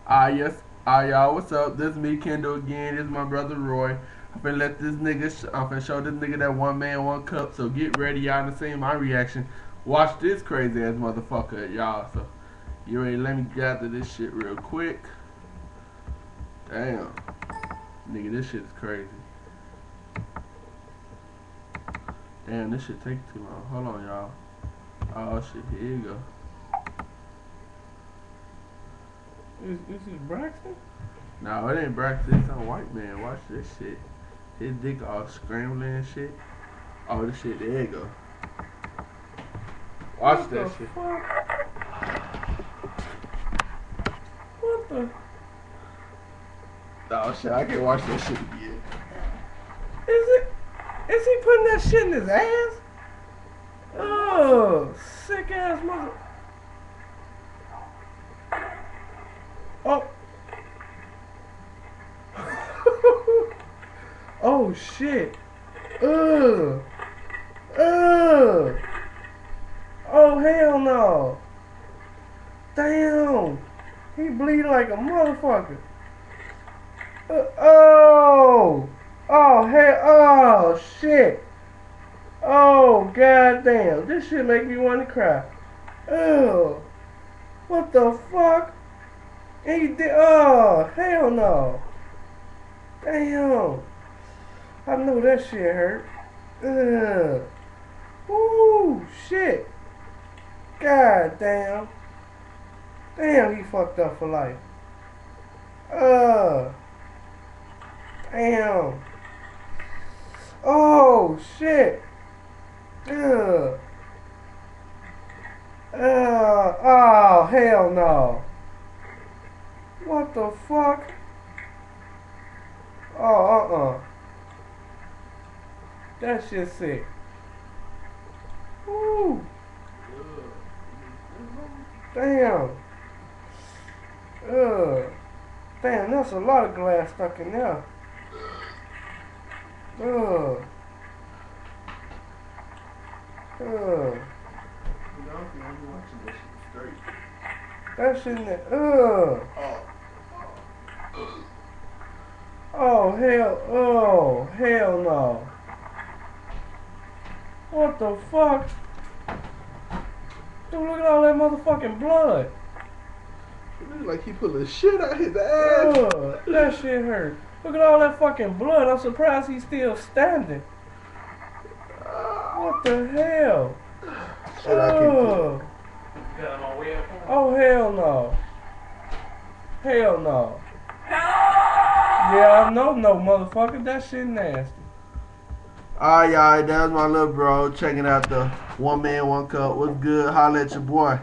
Yes. Y'all, what's up? This is me, Kendall, again. This is my brother, Roy. I'm finna let this nigga, I'm finna show this nigga that one man, one cup. So get ready, y'all, to see my reaction. Watch this crazy ass motherfucker, y'all. So, you ready? Let me gather this shit real quick. Damn. Nigga, this shit is crazy. Damn, this shit take too long. Hold on, y'all. Oh, shit, here you go. Is it Braxton? No, it ain't Braxton. It's some white man. Watch this shit. His dick all scrambling and shit. Oh, this shit, there you go. Watch What that the shit. fuck? What the? Oh shit, I can watch that shit again. Is he putting that shit in his ass? Oh, sick ass mother. Oh. Oh shit. Ugh. Ugh. Oh hell no. Damn. He bleed like a motherfucker. Oh. Oh hell. Oh shit. Oh goddamn. This shit make me want to cry. Ugh. What the fuck? He did. Oh hell no. Damn. I know that shit hurt. Ugh. Ooh, shit. God damn. Damn, he fucked up for life. Damn. Oh, shit. Ugh. Oh, hell no. What the fuck? Oh, That shit sick. Woo. Damn. Damn, that's a lot of glass stuck in there. Ugh. Ugh. That shit in there. Ugh. Oh, hell. Oh, hell no. What the fuck? Dude, look at all that motherfucking blood. It looks like he pulling shit out his ass. Ugh, that shit hurt. Look at all that fucking blood. I'm surprised he's still standing. What the hell? Shit, I can't. Oh, hell no. Hell no. Yeah, I know no motherfucker. That shit nasty. Alright, y'all, that was my little bro checking out the one man, one cup. What's good? Holla at your boy.